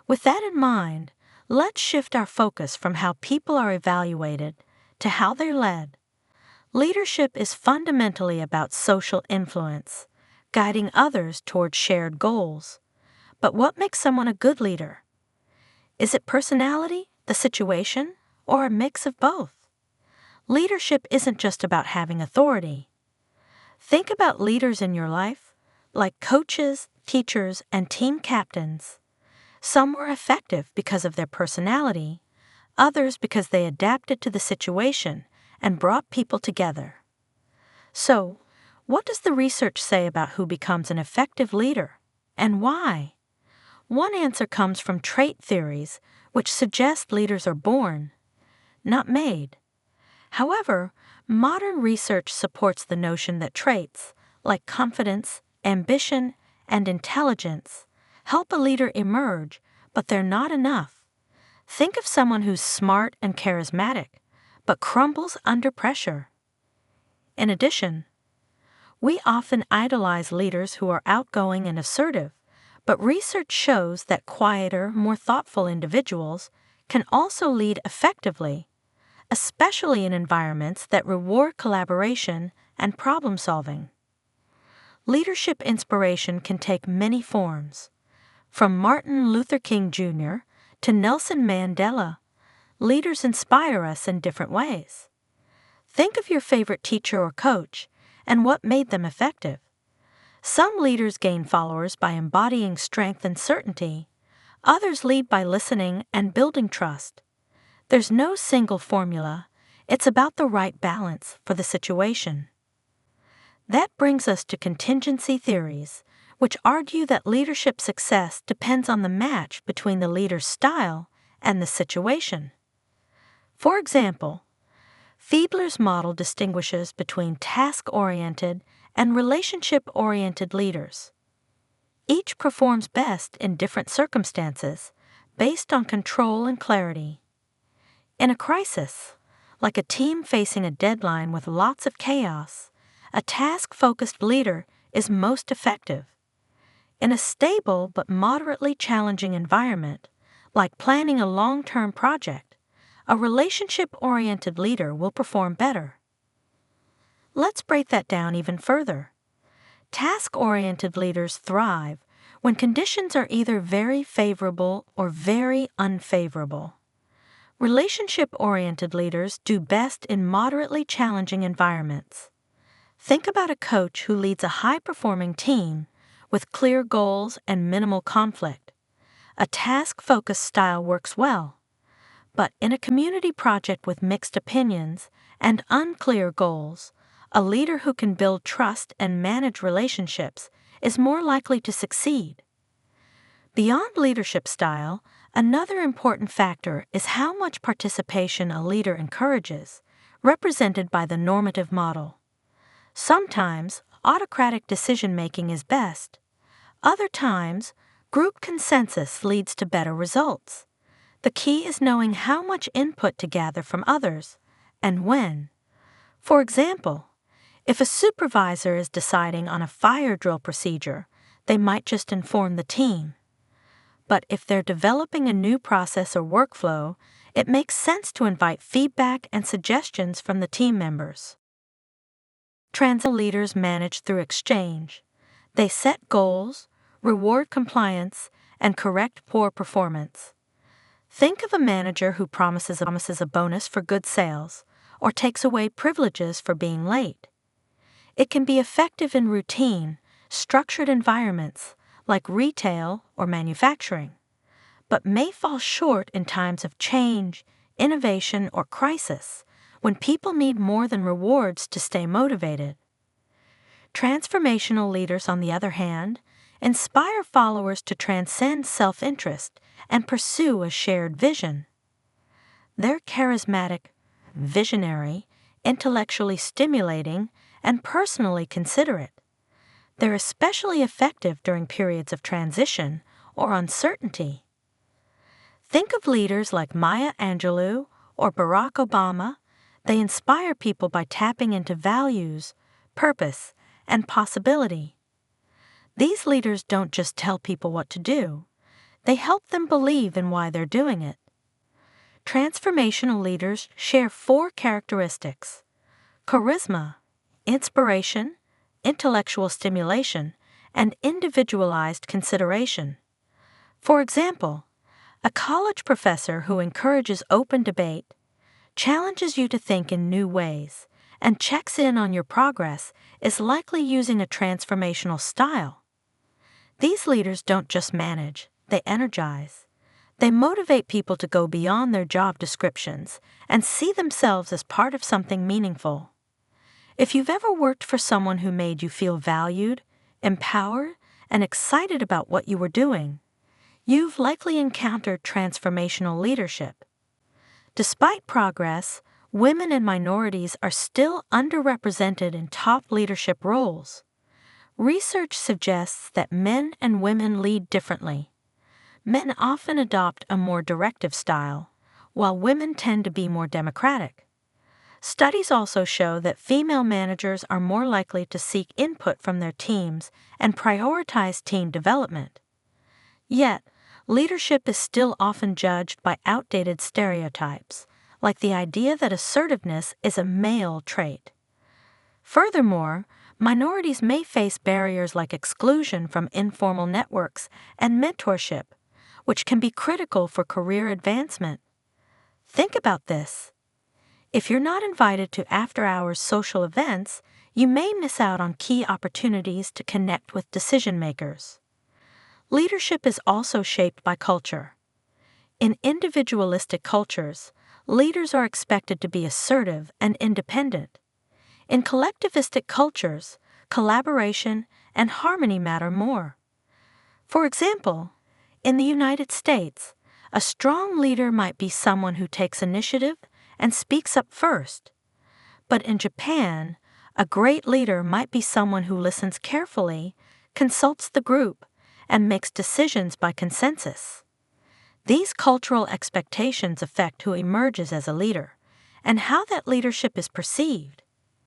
With that in mind, let's shift our focus from how people are evaluated to how they're led. Leadership is fundamentally about social influence, guiding others toward shared goals. But what makes someone a good leader? Is it personality, the situation, or a mix of both? Leadership isn't just about having authority. Think about leaders in your life, like coaches, teachers, and team captains. Some were effective because of their personality, others because they adapted to the situation and brought people together. So, what does the research say about who becomes an effective leader, and why? One answer comes from trait theories, which suggest leaders are born, not made. However, modern research supports the notion that traits, like confidence, ambition, and intelligence, help a leader emerge, but they're not enough. Think of someone who's smart and charismatic, but crumbles under pressure. In addition, we often idolize leaders who are outgoing and assertive, but research shows that quieter, more thoughtful individuals can also lead effectively, especially in environments that reward collaboration and problem-solving. Leadership inspiration can take many forms. From Martin Luther King Jr. to Nelson Mandela, leaders inspire us in different ways. Think of your favorite teacher or coach and what made them effective. Some leaders gain followers by embodying strength and certainty. Others lead by listening and building trust. There's no single formula. It's about the right balance for the situation. That brings us to contingency theories, which argue that leadership success depends on the match between the leader's style and the situation. For example, Fiedler's model distinguishes between task-oriented and relationship-oriented leaders. Each performs best in different circumstances, based on control and clarity. In a crisis, like a team facing a deadline with lots of chaos, a task-focused leader is most effective. In a stable but moderately challenging environment, like planning a long-term project, a relationship-oriented leader will perform better. Let's break that down even further. Task-oriented leaders thrive when conditions are either very favorable or very unfavorable. Relationship-oriented leaders do best in moderately challenging environments. Think about a coach who leads a high-performing team with clear goals and minimal conflict. A task-focused style works well. But in a community project with mixed opinions and unclear goals, a leader who can build trust and manage relationships is more likely to succeed. Beyond leadership style, another important factor is how much participation a leader encourages, represented by the normative model. Sometimes, autocratic decision-making is best. Other times, group consensus leads to better results. The key is knowing how much input to gather from others, and when. For example, if a supervisor is deciding on a fire drill procedure, they might just inform the team. But if they're developing a new process or workflow, it makes sense to invite feedback and suggestions from the team members. Transit leaders manage through exchange. They set goals, reward compliance, and correct poor performance. Think of a manager who promises a bonus for good sales, or takes away privileges for being late. It can be effective in routine, structured environments like retail or manufacturing, but may fall short in times of change, innovation, or crisis, when people need more than rewards to stay motivated. Transformational leaders, on the other hand, inspire followers to transcend self-interest and pursue a shared vision. They're charismatic, visionary, intellectually stimulating, and personally considerate. They're especially effective during periods of transition or uncertainty. Think of leaders like Maya Angelou or Barack Obama. They inspire people by tapping into values, purpose, and possibility. These leaders don't just tell people what to do. They help them believe in why they're doing it. Transformational leaders share 4 characteristics: charisma, inspiration, intellectual stimulation, and individualized consideration. For example, a college professor who encourages open debate, challenges you to think in new ways, and checks in on your progress is likely using a transformational style. These leaders don't just manage, they energize. They motivate people to go beyond their job descriptions and see themselves as part of something meaningful. If you've ever worked for someone who made you feel valued, empowered, and excited about what you were doing, you've likely encountered transformational leadership. Despite progress, women and minorities are still underrepresented in top leadership roles. Research suggests that men and women lead differently. Men often adopt a more directive style, while women tend to be more democratic. Studies also show that female managers are more likely to seek input from their teams and prioritize team development. Yet, leadership is still often judged by outdated stereotypes, like the idea that assertiveness is a male trait. Furthermore, minorities may face barriers like exclusion from informal networks and mentorship, which can be critical for career advancement. Think about this. If you're not invited to after-hours social events, you may miss out on key opportunities to connect with decision-makers. Leadership is also shaped by culture. In individualistic cultures, leaders are expected to be assertive and independent. In collectivistic cultures, collaboration and harmony matter more. For example, in the United States, a strong leader might be someone who takes initiative and speaks up first. But in Japan, a great leader might be someone who listens carefully, consults the group, and makes decisions by consensus. These cultural expectations affect who emerges as a leader and how that leadership is perceived.